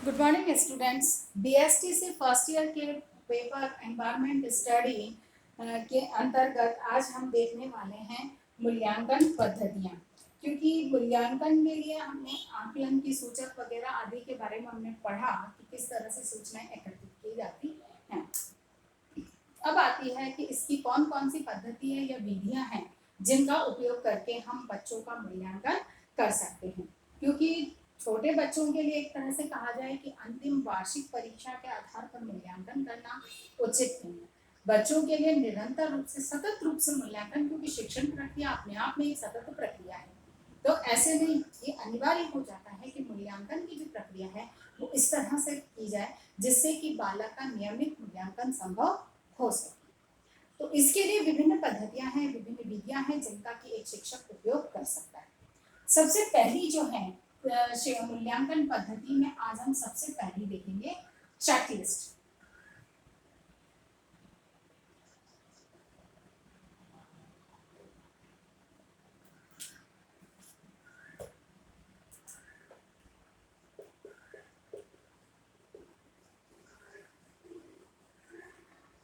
Good morning students. BSTC first year के paper environment study के अंतर्गत आज हम देखने वाले हैं मूल्यांकन पद्धतियाँ। क्योंकि मूल्यांकन के लिए हमने आकलन की सूचक वगैरह आदि के बारे में हमने पढ़ा कि किस तरह से सूचनाएं एकत्रित की जाती हैं। अब आती है कि इसकी कौन कौन सी पद्धति है या विधियां हैं जिनका उपयोग करके हम बच्चों का मूल्यांकन कर सकते हैं। क्योंकि छोटे बच्चों के लिए एक तरह से कहा जाए कि अंतिम वार्षिक परीक्षा के आधार पर मूल्यांकन करना उचित नहीं है। बच्चों के लिए निरंतर रूप से सतत रूप से मूल्यांकन, क्योंकि शिक्षण प्रक्रिया अपने आप में एक सतत प्रक्रिया है, तो ऐसे में ये अनिवार्य हो जाता है कि मूल्यांकन की जो प्रक्रिया है वो इस तरह से की जाए जिससे कि बालक का नियमित मूल्यांकन संभव हो सके। तो इसके लिए विभिन्न पद्धतियां हैं, विभिन्न विधियां हैं जिनका कि एक शिक्षक उपयोग कर सकता है। सबसे पहली जो है मूल्यांकन पद्धति में आज हम सबसे पहली देखेंगे चेकलिस्ट।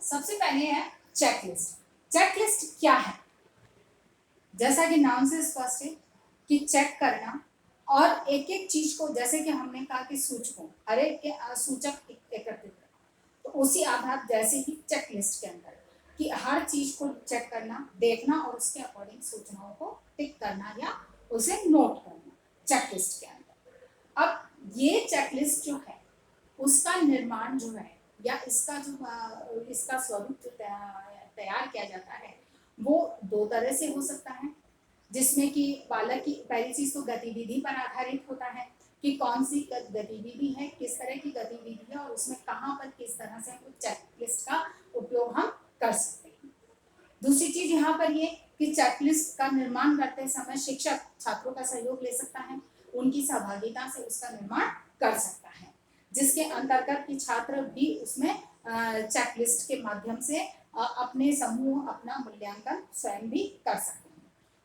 सबसे पहले है चेकलिस्ट। चेकलिस्ट क्या है? जैसा कि नाम से स्पष्ट है कि चेक करना और एक एक चीज को, जैसे कि हमने कहा कि सूचकों, हर एक के सूचक एकत्रित करना, तो उसी आधार जैसे ही चेकलिस्ट के अंदर कि हर चीज को चेक करना, देखना और उसके अकॉर्डिंग सूचनाओं को टिक करना या उसे नोट करना चेकलिस्ट के अंदर। अब ये चेकलिस्ट जो है उसका निर्माण जो है या इसका जो इसका स्वरूप जो तैयार किया जाता है वो दो तरह से हो सकता है, जिसमें कि बालक की पहली चीज तो गतिविधि पर आधारित होता है कि कौन सी गतिविधि है, किस तरह की गतिविधि है और उसमें कहाँ पर किस तरह से हम चेकलिस्ट का उपयोग हम कर सकते हैं। दूसरी चीज यहाँ पर ये कि चेकलिस्ट का निर्माण करते समय शिक्षक छात्रों का सहयोग ले सकता है, उनकी सहभागिता से उसका निर्माण कर सकता है, जिसके अंतर्गत कि छात्र भी उसमें चेकलिस्ट के माध्यम से अपने समूह अपना मूल्यांकन स्वयं भी कर सकते हैं।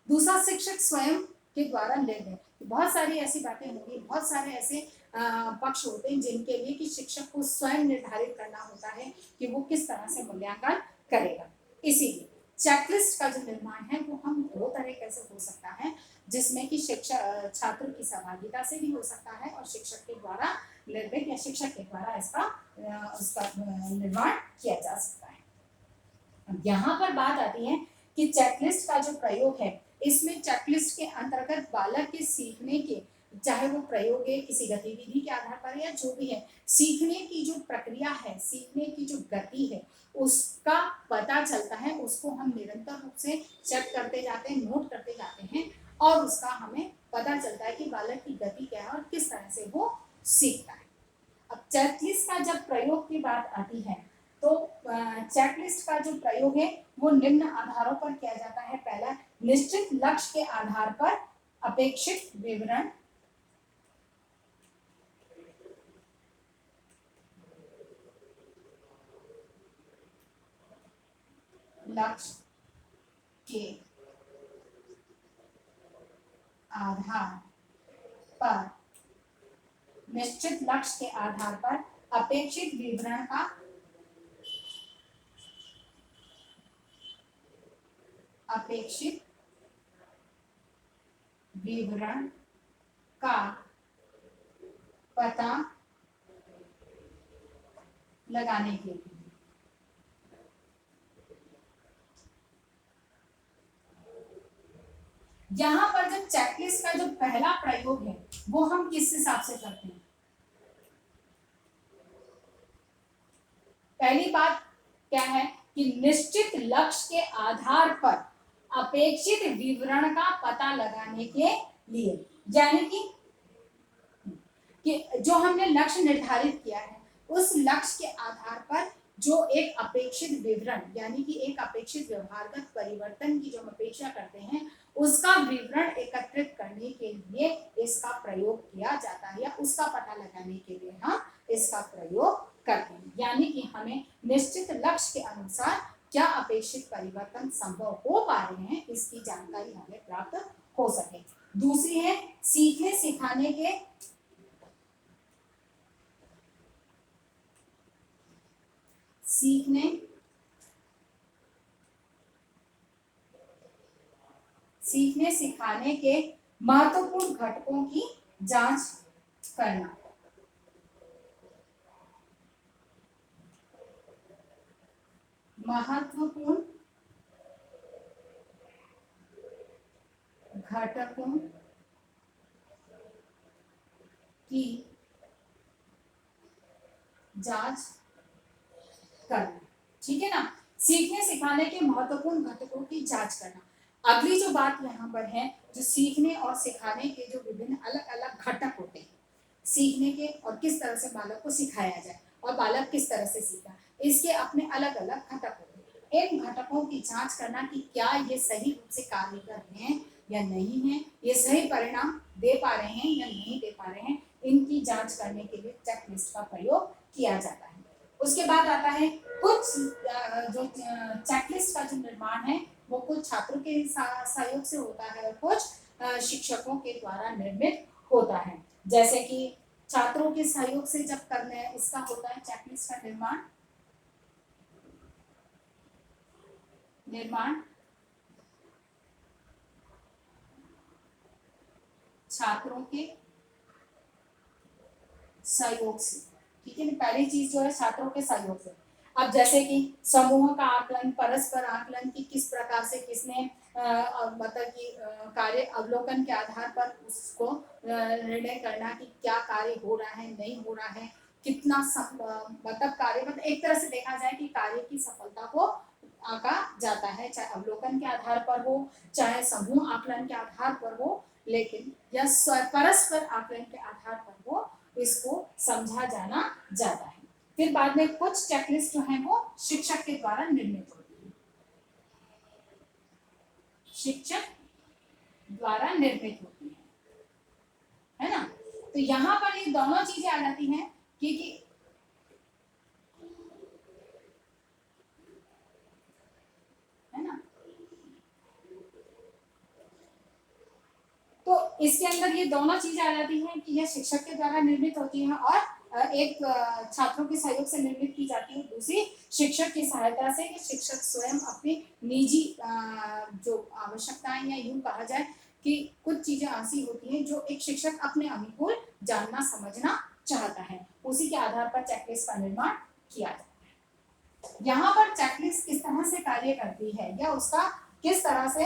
दूसरा, शिक्षक स्वयं के द्वारा निर्णय। बहुत सारी ऐसी बातें होंगी, बहुत सारे ऐसे पक्ष होते हैं जिनके लिए कि शिक्षक को स्वयं निर्धारित करना होता है कि वो किस तरह से मूल्यांकन करेगा। इसीलिए चेकलिस्ट का जो निर्माण है वो हम दो तरीके से हो सकता है, जिसमें कि शिक्षक छात्र की सहभागिता से भी हो सकता है और शिक्षक के द्वारा निर्मित या शिक्षक के द्वारा उसका निर्माण किया जा सकता है। यहाँ पर बात आती है कि चेकलिस्ट का जो प्रयोग है, इसमें चेकलिस्ट के अंतर्गत बालक के सीखने के, चाहे वो प्रयोग है किसी गतिविधि के आधार पर या जो भी है, सीखने की जो प्रक्रिया है, सीखने की जो गति है, उसका पता चलता है। उसको हम निरंतर रूप से चेक करते जाते हैं, नोट करते जाते हैं और उसका हमें पता चलता है कि बालक की गति क्या है और किस तरह से वो सीखता है। अब चेकलिस्ट का जब प्रयोग की बात आती है तो चेकलिस्ट का जो प्रयोग है वो निम्न आधारों पर किया जाता है। पहला, निश्चित लक्ष्य के आधार पर अपेक्षित विवरण, लक्ष्य के आधार पर, निश्चित लक्ष्य के आधार पर अपेक्षित विवरण का, अपेक्षित विवरण का पता लगाने के लिए। यहाँ पर जब चेकलिस्ट का जो पहला प्रयोग है वो हम किस हिसाब से करते हैं? पहली बात क्या है कि निश्चित लक्ष्य के आधार पर अपेक्षित विवरण का पता लगाने के लिए, यानी कि जो हमने लक्ष्य निर्धारित किया है उस लक्ष्य के आधार पर जो एक अपेक्षित विवरण, यानी कि एक अपेक्षित व्यवहारगत परिवर्तन की जो हम अपेक्षा करते हैं उसका विवरण एकत्रित करने के लिए इसका प्रयोग किया जाता है या उसका पता लगाने के लिए हम इसका प्रयोग करते हैं। यानी कि हमें निश्चित लक्ष्य के अनुसार क्या अपेक्षित परिवर्तन संभव हो पा रहे हैं इसकी जानकारी हमें प्राप्त हो सके। दूसरी है सीखने सिखाने के सीखने सिखाने के महत्वपूर्ण घटकों की जांच करना। महत्वपूर्ण घटकों की जांच करना, ठीक है ना। सीखने सिखाने के महत्वपूर्ण घटकों की जांच करना। अगली जो बात यहाँ पर है, जो सीखने और सिखाने के जो विभिन्न अलग अलग घटक होते हैं, सीखने के और किस तरह से बालक को सिखाया जाए और बालक किस तरह से सीखा, इसके अपने अलग अलग घटक होते हैं। इन घटकों की जांच करना कि क्या ये सही रूप से कार्य कर रहे हैं या नहीं है, ये सही परिणाम दे पा रहे हैं या नहीं दे पा रहे हैं, इनकी जांच करने के लिए चेकलिस्ट का प्रयोग किया जाता है। उसके बाद आता है कुछ जो चेकलिस्ट का जो निर्माण है वो कुछ छात्रों के सहयोग से होता है और कुछ शिक्षकों के द्वारा निर्मित होता है। जैसे कि छात्रों के सहयोग से जब करने हैं, इसका होता है चेकलिस्ट का निर्माण छात्रों के सहयोग से, ठीक है। पहली चीज जो है छात्रों के सहयोग से। अब जैसे कि समूह का आकलन, परस्पर आकलन की किस प्रकार से किसने मतलब कि कार्य अवलोकन के आधार पर उसको निर्णय करना कि क्या कार्य हो रहा है नहीं हो रहा है, कितना मतलब कार्य, मतलब एक तरह से देखा जाए कि कार्य की सफलता को आंका जाता है, चाहे अवलोकन के आधार पर हो चाहे समूह आकलन के आधार पर हो, लेकिन या परस्पर आकलन के आधार पर हो, इसको समझा जाना जाता है। फिर बाद में कुछ चेकलिस्ट जो है वो शिक्षक के द्वारा निर्मित होती है, शिक्षक द्वारा निर्मित होती है ना। तो यहाँ पर ये दोनों चीजें आ जाती हैं कि है ना। तो इसके अंदर ये दोनों चीजें आ जाती हैं कि यह शिक्षक के द्वारा निर्मित होती है और एक छात्रों के सहयोग से निर्मित की जाती है, दूसरी शिक्षक की सहायता से कि शिक्षक स्वयं अपनी निजी जो आवश्यकताएं या यूं कहा जाए कि कुछ चीजें ऐसी होती हैं जो एक शिक्षक अपने अनुकूल जानना समझना चाहता है, उसी के आधार पर चेकलिस्ट का निर्माण किया जाता है। यहाँ पर चेकलिस्ट किस तरह से कार्य करती है या उसका किस तरह से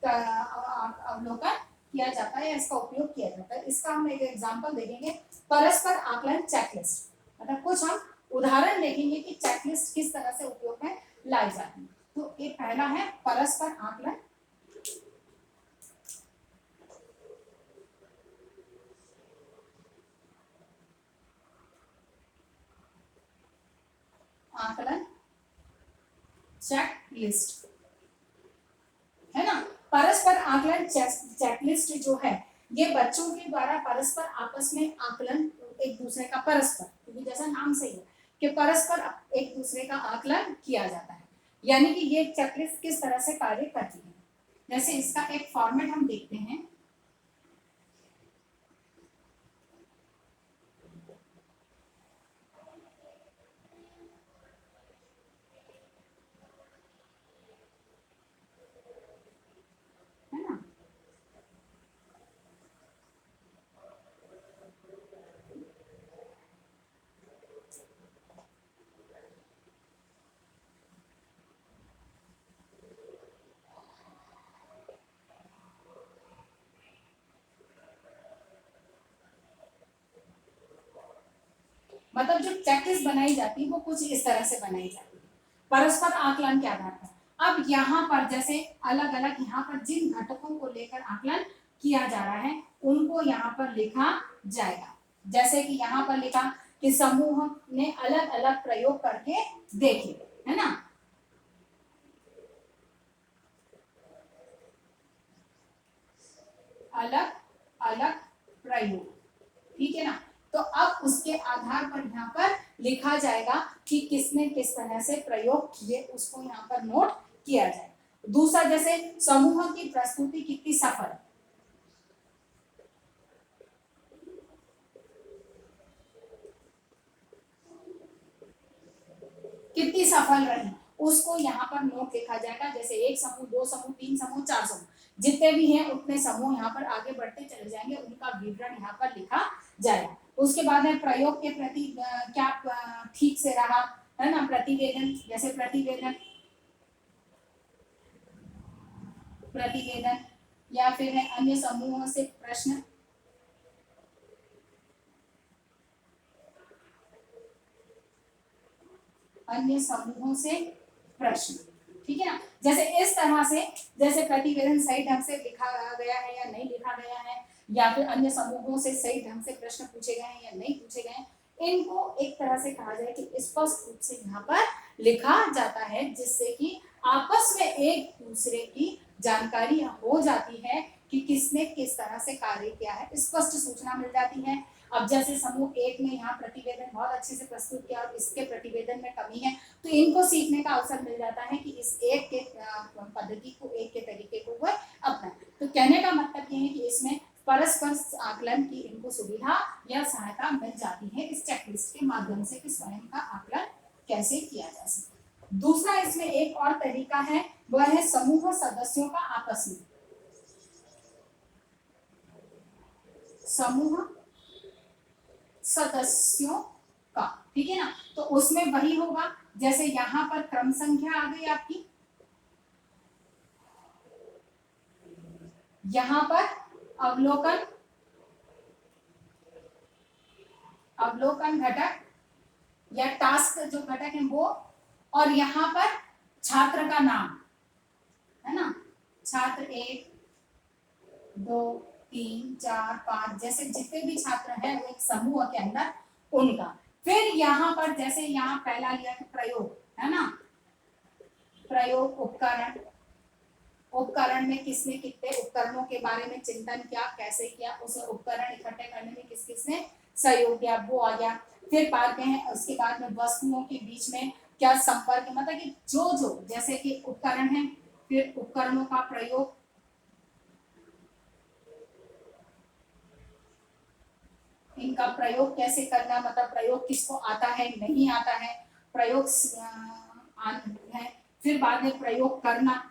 अवलोकन किया जाता है या इसका उपयोग किया जाता है, इसका हम एक एग्जांपल देखेंगे। परस्पर आकलन चेकलिस्ट, मतलब कुछ हम उदाहरण देखेंगे कि चेकलिस्ट किस तरह से उपयोग में लाई जाती है। तो एक पहला है परस्पर आकलन। आकलन चेकलिस्ट है ना। परस्पर आकलन चेकलिस्ट जो है ये बच्चों के द्वारा परस्पर आपस में आकलन, एक दूसरे का परस्पर, क्योंकि जैसा नाम से ही है कि परस्पर एक दूसरे का आकलन किया जाता है, यानी कि ये चेकलिस्ट किस तरह से कार्य करती है। जैसे इसका एक फॉर्मेट हम देखते हैं, है ना। मतलब जो चेकलिस्ट बनाई जाती है वो कुछ इस तरह से बनाई जाती है परस्पर आकलन के आधार पर। अब यहाँ पर जैसे अलग अलग यहाँ पर जिन घटकों को लेकर आकलन किया जा रहा है उनको यहाँ पर लिखा जाएगा। जैसे कि यहाँ पर लिखा कि समूह ने अलग अलग प्रयोग करके देखे, है ना। अलग अलग प्रयोग, ठीक है ना। तो अब उसके आधार पर यहाँ पर लिखा जाएगा कि किसने किस तरह से प्रयोग किए, उसको यहाँ पर नोट किया जाए। दूसरा जैसे समूह की प्रस्तुति कितनी सफल, कितनी सफल रही, उसको यहाँ पर नोट लिखा जाएगा। जैसे एक समूह, दो समूह, तीन समूह, चार समूह, जितने भी हैं उतने समूह यहाँ पर आगे बढ़ते चले जाएंगे, उनका विवरण यहाँ पर लिखा जाएगा। उसके बाद में प्रयोग के प्रति क्या ठीक से रहा, है ना, प्रतिवेदन, जैसे प्रतिवेदन या फिर अन्य समूहों से प्रश्न, अन्य समूहों से प्रश्न, ठीक है ना। जैसे इस तरह से, जैसे प्रतिवेदन सही ढंग से लिखा गया है या नहीं लिखा गया है, या फिर अन्य समूहों से सही ढंग से प्रश्न पूछे गए हैं या नहीं पूछे गए, इनको एक तरह से कहा जाए कि स्पष्ट रूप से यहाँ पर लिखा जाता है, जिससे कि आपस में एक दूसरे की जानकारी हो जाती है कि किसने किस तरह से कार्य किया है, स्पष्ट सूचना मिल जाती है। अब जैसे समूह एक ने यहाँ प्रतिवेदन बहुत अच्छे से प्रस्तुत किया और इसके प्रतिवेदन में कमी है, तो इनको सीखने का अवसर मिल जाता है कि इस एक के पद्धति को, एक के तरीके को वह अपनाएं। तो कहने का मतलब ये है कि इसमें परस्पर आकलन की इनको सुविधा या सहायता मिल जाती है इस चेकलिस्ट के माध्यम से कि स्वयं का आकलन कैसे किया जा सके। दूसरा इसमें एक और तरीका है, वह है समूह सदस्यों का आपस में, समूह सदस्यों का, ठीक है ना। तो उसमें वही होगा, जैसे यहाँ पर क्रम संख्या आ गई आपकी, यहाँ पर अवलोकन, अवलोकन घटक या टास्क जो घटक है वो, और यहाँ पर छात्र का नाम, है ना, छात्र 1 2 3 4 5 जैसे जितने भी छात्र हैं वो एक समूह के अंदर उनका। फिर यहाँ पर जैसे यहाँ पहला लिया कि प्रयोग, है ना, प्रयोग उपकरण, उपकरण में किसने कितने उपकरणों के बारे में चिंतन किया, कैसे किया, उस उपकरण इकट्ठे करने में किस किसने सहयोग किया, वो आ गया। फिर पाते हैं उसके बाद में वस्तुओं के बीच में क्या संपर्क, मतलब कि जो जैसे कि उपकरण है, फिर उपकरणों का प्रयोग, इनका प्रयोग कैसे करना, मतलब प्रयोग किसको आता है नहीं आता है, प्रयोग है। फिर बाद में प्रयोग करना,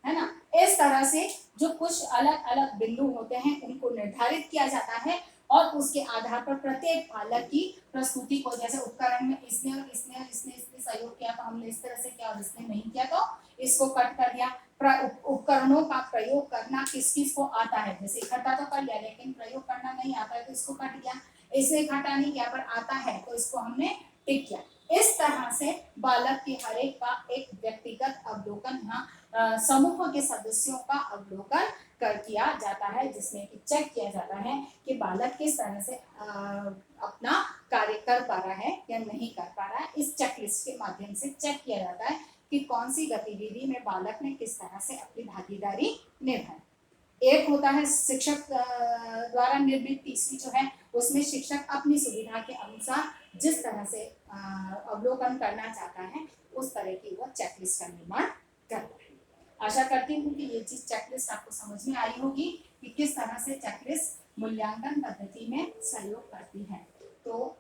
है ना। इस तरह से जो कुछ अलग अलग बिंदु होते हैं उनको निर्धारित किया जाता है और उसके आधार पर प्रत्येक पालक की प्रस्तुति को, जैसे उपकरण में इसने और इसने और इसने इसने सहयोग किया तो हमने इस तरह से किया और इसने नहीं किया तो इसको कट कर दिया। उपकरणों का प्रयोग करना किस किस को आता है, जैसे इकट्ठा तो कर लिया लेकिन प्रयोग करना नहीं आता है तो इसको कट दिया, इसने इकट्ठा नहीं किया पर आता है तो इसको हमने टिक किया। इस तरह से बालक के हर एक का एक व्यक्तिगत अवलोकन यहाँ समूह के सदस्यों का अवलोकन कर किया जाता है, जिसमें कि चेक किया जाता है कि बालक किस तरह से अपना कार्य कर पा रहा है या नहीं कर पा रहा है। इस चेकलिस्ट के माध्यम से चेक किया जाता है कि कौन सी गतिविधि में बालक ने किस तरह से अपनी भागीदारी निभाई। एक होता है शिक्षक द्वारा निर्मित, तीसरी जो है उसमें शिक्षक अपनी सुविधा के अनुसार जिस तरह से अवलोकन करना चाहता है उस तरह की वो चेकलिस्ट का निर्माण करता है। आशा करती हूँ कि ये चीज चेकलिस्ट आपको समझ में आई होगी कि किस तरह से चेकलिस्ट मूल्यांकन पद्धति में सहयोग करती है। तो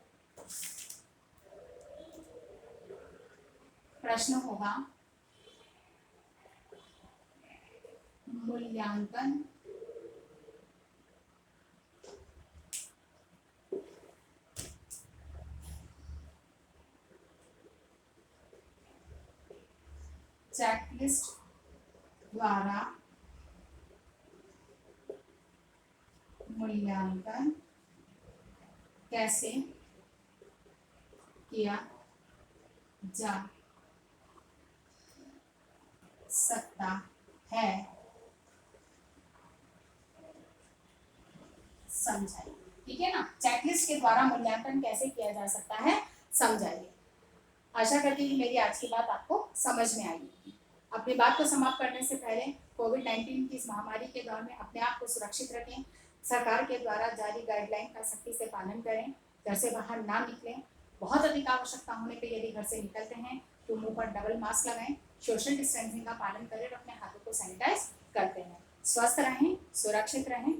प्रश्न होगा, मूल्यांकन चेकलिस्ट द्वारा मूल्यांकन कैसे किया जा सकता है, समझाइए। ठीक है ना, चेकलिस्ट के द्वारा मूल्यांकन कैसे किया जा सकता है समझाइए। आशा करती हूँ मेरी आज की बात आपको समझ में आई होगी। अपनी बात को समाप्त करने से पहले कोविड-19 की इस महामारी के दौर में अपने आप को सुरक्षित रखें, सरकार के द्वारा जारी गाइडलाइन का सख्ती से पालन करें, घर से बाहर ना निकलें, बहुत अधिक आवश्यकता होने पर यदि घर से निकलते हैं तो मुंह पर डबल मास्क लगाएं, सोशल डिस्टेंसिंग का पालन करें और अपने हाथों को सैनिटाइज करते हैं। स्वस्थ रहें, सुरक्षित रहें।